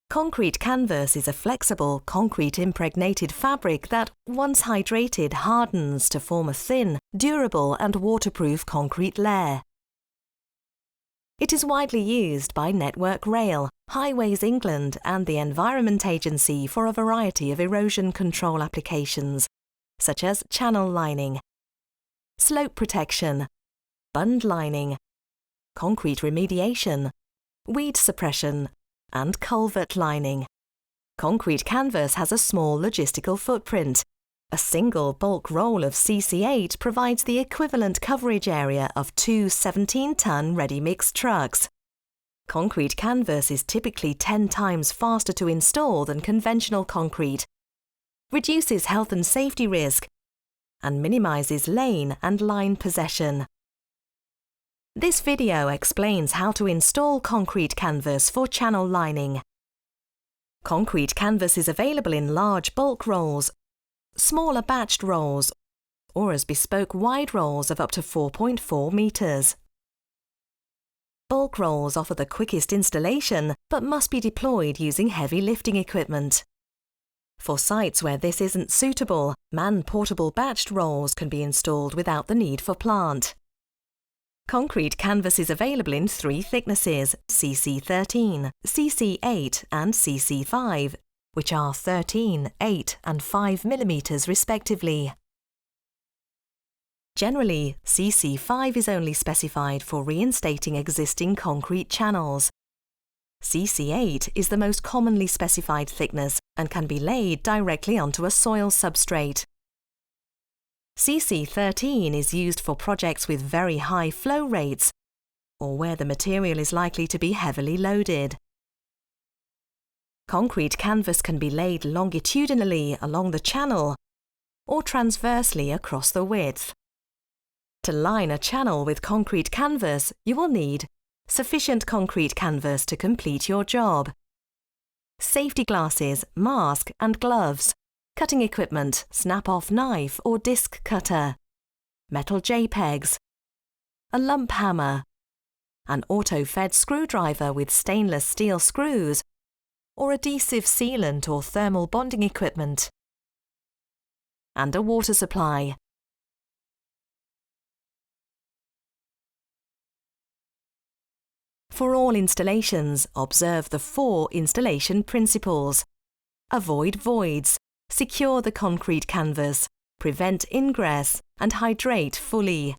Concrete canvas is a flexible, concrete-impregnated fabric that, once hydrated, hardens to form a thin, durable and waterproof concrete layer. It is widely used by Network Rail, Highways England and the Environment Agency for a variety of erosion control applications, such as channel lining, slope protection, bund lining, concrete remediation, weed suppression, and culvert lining. Concrete canvas has a small logistical footprint. A single bulk roll of CC8 provides the equivalent coverage area of two 17-ton ready-mix trucks. Concrete canvas is typically 10 times faster to install than conventional concrete, reduces health and safety risk, and minimises lane and line possession. This video explains how to install concrete canvas for channel lining. Concrete canvas is available in large bulk rolls, smaller batched rolls, or as bespoke wide rolls of up to 4.4 metres. Bulk rolls offer the quickest installation, but must be deployed using heavy lifting equipment. For sites where this isn't suitable, man-portable batched rolls can be installed without the need for plant. Concrete canvas is available in 3 thicknesses, CC13, CC8 and CC5, which are 13, 8 and 5 mm respectively. Generally, CC5 is only specified for reinstating existing concrete channels. CC8 is the most commonly specified thickness and can be laid directly onto a soil substrate. CC13 is used for projects with very high flow rates or where the material is likely to be heavily loaded. Concrete canvas can be laid longitudinally along the channel or transversely across the width. To line a channel with concrete canvas, you will need sufficient concrete canvas to complete your job, safety glasses, mask and gloves, cutting equipment, snap-off knife or disc cutter, metal J-pegs, a lump hammer, an auto-fed screwdriver with stainless steel screws, or adhesive sealant or thermal bonding equipment, and a water supply. For all installations, observe the 4 installation principles. Avoid voids, secure the concrete canvas, prevent ingress, and hydrate fully.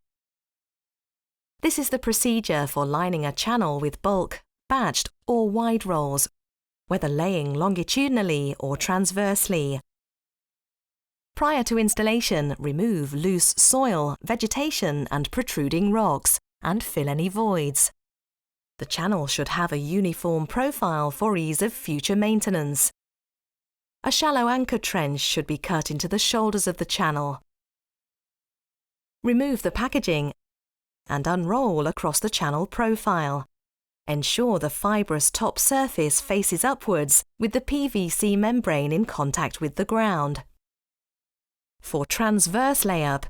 This is the procedure for lining a channel with bulk, batched or wide rolls, whether laying longitudinally or transversely. Prior to installation, remove loose soil, vegetation and protruding rocks, and fill any voids. The channel should have a uniform profile for ease of future maintenance. A shallow anchor trench should be cut into the shoulders of the channel. Remove the packaging and unroll across the channel profile. Ensure the fibrous top surface faces upwards with the PVC membrane in contact with the ground. For transverse layup,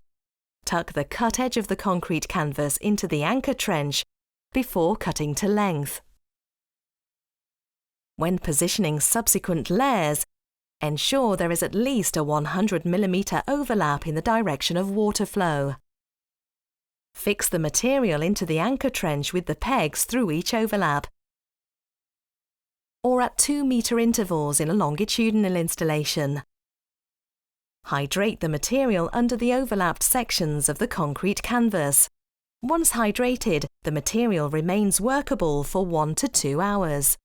tuck the cut edge of the concrete canvas into the anchor trench before cutting to length. When positioning subsequent layers, ensure there is at least a 100 mm overlap in the direction of water flow. Fix the material into the anchor trench with the pegs through each overlap, or at 2-metre intervals in a longitudinal installation. Hydrate the material under the overlapped sections of the concrete canvas. Once hydrated, the material remains workable for 1 to 2 hours.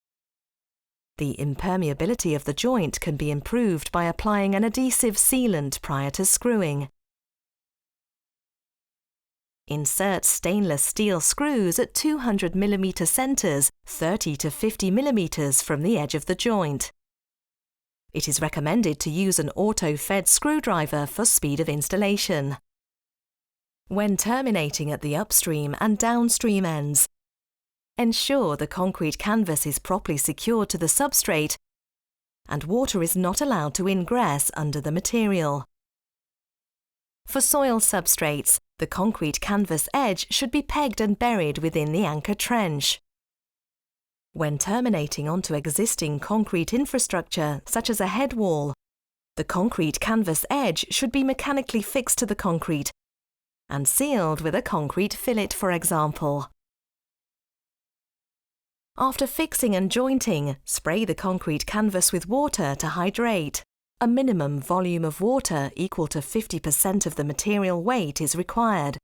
The impermeability of the joint can be improved by applying an adhesive sealant prior to screwing. Insert stainless steel screws at 200 mm centres, 30 to 50 mm from the edge of the joint. It is recommended to use an auto-fed screwdriver for speed of installation. When terminating at the upstream and downstream ends, ensure the concrete canvas is properly secured to the substrate and water is not allowed to ingress under the material. For soil substrates, the concrete canvas edge should be pegged and buried within the anchor trench. When terminating onto existing concrete infrastructure, such as a head wall, the concrete canvas edge should be mechanically fixed to the concrete and sealed with a concrete fillet, for example. After fixing and jointing, spray the concrete canvas with water to hydrate. A minimum volume of water equal to 50% of the material weight is required.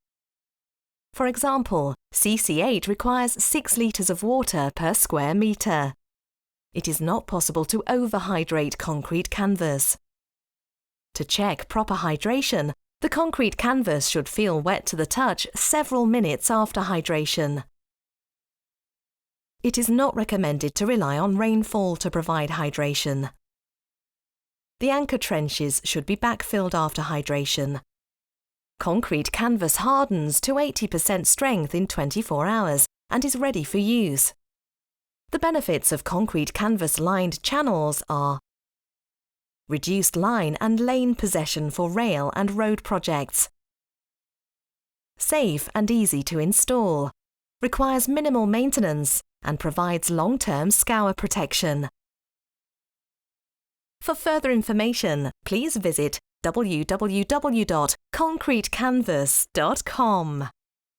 For example, CC8 requires 6 litres of water per square metre. It is not possible to overhydrate concrete canvas. To check proper hydration, the concrete canvas should feel wet to the touch several minutes after hydration. It is not recommended to rely on rainfall to provide hydration. The anchor trenches should be backfilled after hydration. Concrete canvas hardens to 80% strength in 24 hours and is ready for use. The benefits of concrete canvas-lined channels are reduced line and lane possession for rail and road projects, safe and easy to install, requires minimal maintenance, and provides long-term scour protection. For further information, please visit www.concretecanvas.com.